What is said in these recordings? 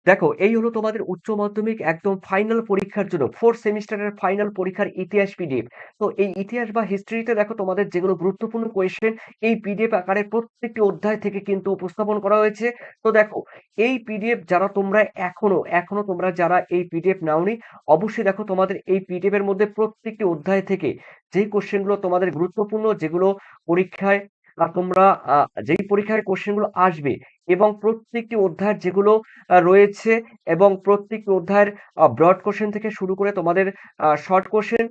দেখো, এই হলো তোমাদের উচ্চ মাধ্যমিক একদম ফাইনাল পরীক্ষার জন্য 4th সেমিস্টারের ফাইনাল পরীক্ষার ইতিহাস পিডিএফ। তো এই ইতিহাস বা হিস্ট্রিতে দেখো তোমাদের যেগুলো গুরুত্বপূর্ণ কোয়েশ্চেন এই পিডিএফ আকারে প্রত্যেকটি অধ্যায় থেকে কিন্তু উপস্থাপন করা হয়েছে। তো দেখো, এই পিডিএফ যারা তোমরা এখনো তোমরা যারা এই পিডিএফ নাওনি, অবশ্যই দেখো তোমাদের এই পিডিএফ এর মধ্যে প্রত্যেকটি অধ্যায় থেকে যেই কোয়েশ্চেন গুলো তোমাদের গুরুত্বপূর্ণ, যেগুলো পরীক্ষায় তোমরা যেই পরীক্ষায় কোয়েশ্চেন গুলো আসবে এবং প্রত্যেকটি অধ্যায়ের যেগুলো রয়েছে এবং প্রত্যেকটি অধ্যায়ের ব্রড কোশ্চেন থেকে শুরু করে তোমাদের শর্ট কোশ্চেন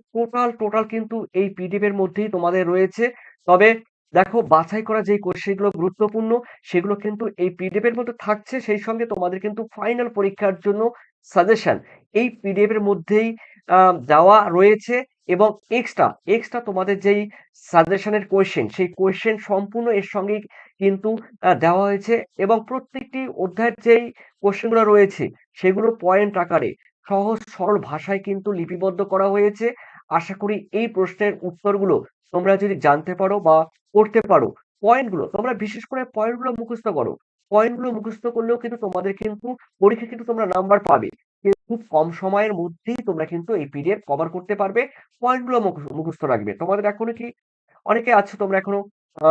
টোটাল কিন্তু এই পিডিএফ এর মধ্যেই তোমাদের রয়েছে। তবে দেখো, বাছাই করা যেই কোশ্চেন গুলো গুরুত্বপূর্ণ সেগুলো কিন্তু এই পিডিএফ এর মধ্যে থাকছে, সেই সঙ্গে তোমাদের কিন্তু ফাইনাল পরীক্ষার জন্য সাজেশন এই পিডিএফ এর মধ্যেই দেওয়া রয়েছে। এবং এক্সট্রা তোমাদের যেই সাজেশনের কোশ্চেন সেই কোশ্চেন সম্পূর্ণ এর সঙ্গেই কিন্তু দেওয়া হয়েছে। এবং প্রত্যেকটি অধ্যায়ের যেই কোশ্চেন গুলো রয়েছে সেগুলো পয়েন্ট আকারে সহজ সরল ভাষায় কিন্তু লিপিবদ্ধ করা হয়েছে। আশা করি এই প্রশ্নের উত্তরগুলো তোমরা যদি জানতে পারো বা করতে পারো, পয়েন্টগুলো তোমরা বিশেষ করে পয়েন্টগুলো মুখস্থ করো। পয়েন্টগুলো মুখস্থ করলেও কিন্তু তোমাদের কিন্তু পরীক্ষায় কিন্তু তোমরা নাম্বার পাবে। কিন্তু খুব কম সময়ের মধ্যেই তোমরা কিন্তু এই পিডিএফ কভার করতে পারবে। পয়েন্টগুলো মুখস্থ রাখবে। তোমাদের এখনো কি অনেকে আছো তোমরা এখনো আ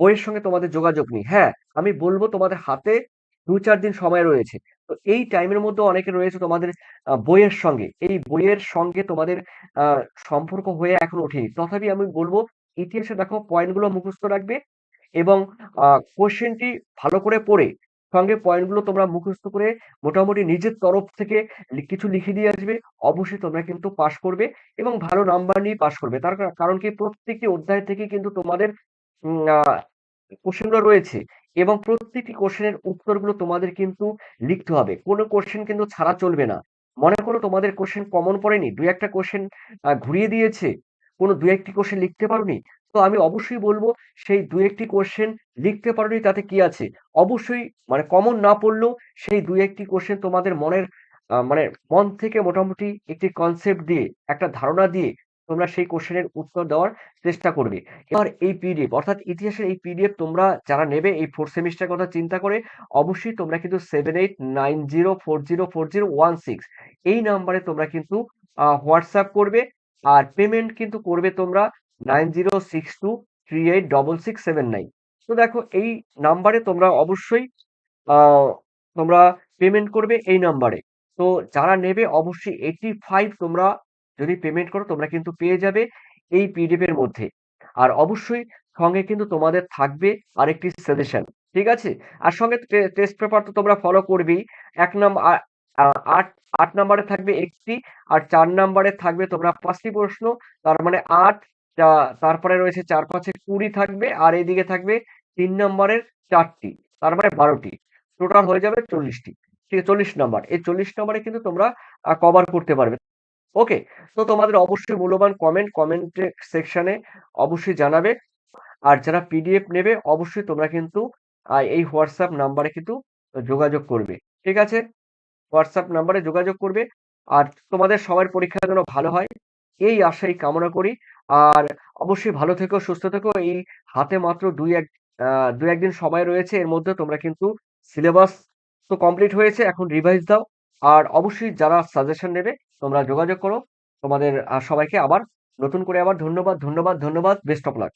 বইয়ের সঙ্গে তোমাদের যোগাযোগ নেই। হ্যাঁ, আমি বলব তোমাদের হাতে ২-৪ দিন সময় রয়েছে। তো এই টাইমের মধ্যে অনেকে রয়েছে তোমাদের বইয়ের সঙ্গে। এই বইয়ের সঙ্গে তোমাদের আ সম্পর্ক হয়ে এখনো ওঠেনি। তথাপি আমি বলব ইতিহাসে দেখো পয়েন্টগুলো মুখস্থ রাখবে এবং আ কোয়েশ্চেনটি ভালো করে পড়ে সঙ্গে পয়েন্টগুলো তোমরা মুখস্থ করে মোটামুটি নিজের তরফ থেকে কিছু লিখে দিয়ে আসবে। অবশ্যই তোমরা কিন্তু পাস করবে এবং ভালো নাম্বার নিয়ে পাস করবে। তার কারণ কি প্রত্যেকটি অধ্যায় থেকে কিন্তু তোমাদের উম আ কোশ্চেন গুলো রয়েছে এবং প্রত্যেকটি কোশ্চেনের উত্তরগুলো তোমাদের কিন্তু লিখতে হবে। কোনো কোশ্চেন কিন্তু ছাড়া চলবে না। মনে করো তোমাদের কোশ্চেন কমন পড়েনি, ২-১ টা কোশ্চেন ঘুরিয়ে দিয়েছে, কোনো ২-১ টি কোশ্চেন লিখতে পারোনি। তো আমি অবশ্যই বলব সেই ২-১ টি কোশ্চেন লিখতে পারোনি তাতে কি আছে? অবশ্যই মানে কমন না পড়লেও সেই ২-১ টি কোশ্চেন তোমাদের মনের মানে মন থেকে মোটামুটি একটি কনসেপ্ট দিয়ে, একটা ধারণা দিয়ে তোমরা সেই কোশ্চেনের উত্তর দেওয়ার চেষ্টা করবে। এবার এই পিডিএফ অর্থাৎ ইতিহাসের এই পিডিএফ তোমরা যারা নেবে এই 4th সেমিস্টার কথা চিন্তা করে অবশ্যই তোমরা কিন্তু 7890404016 এই নাম্বারে তোমরা কিন্তু হোয়াটসঅ্যাপ করবে। আর পেমেন্ট কিন্তু করবে তোমরা 9062386679। তো দেখো, এই নাম্বারে তোমরা অবশ্যই আ তোমরা পেমেন্ট করবে এই নাম্বারে। তো যারা নেবে অবশ্যই 85 তোমরা যদি পেমেন্ট করো তোমরা কিন্তু পেয়ে যাবে এই পিডিএফ এর মধ্যে। আর অবশ্যই সঙ্গে কিন্তু তোমাদের থাকবে আরেকটি সাজেশন। ঠিক আছে? আর সঙ্গে টেস্ট পেপার তো তোমরা ফলো করবেই। ১ নাম আ আ ৮ ৮ নাম্বারে থাকবে ১ টি আর ৪ নাম্বারে থাকবে তোমরা ৫ টি প্রশ্ন। তার মানে ৮ টা, তারপরে রয়েছে ৪-৫ এ ২০ থাকবে আর এদিকে থাকবে ৩ নাম্বারের ৪ টি। তার মানে ১২ টি। টোটাল হয়ে যাবে ৪০ টি। ঠিক আছে? ৪০ নাম্বার। এই ৪০ নাম্বারে কিন্তু তোমরা কভার করতে পারবে। ওকে? তো তোমাদের অবশ্যই মূল্যবান কমেন্টে সেকশনে অবশ্যই জানাবে। আর যারা পিডিএফ নেবে অবশ্যই তোমরা কিন্তু এই হোয়াটসঅ্যাপ নাম্বারে কিন্তু যোগাযোগ করবে। ঠিক আছে? হোয়াটসঅ্যাপ নাম্বারে যোগাযোগ করবে। আর তোমাদের সবার পরীক্ষা যেন ভালো হয় এই আশাই কামনা করি। আর অবশ্যই ভালো থেকো, সুস্থ থেকো। এই হাতে মাত্র ২-১ দিন সময় রয়েছে। এর মধ্যে তোমরা কিন্তু সিলেবাস তো কমপ্লিট হয়েছে। এখন রিভাইজ দাও। আর অবশ্যই যারা সাজেশন নেবে তোমরা যোগাযোগ করো। তোমাদের সবাইকে আবার নতুন করে আবার ধন্যবাদ। Best of luck.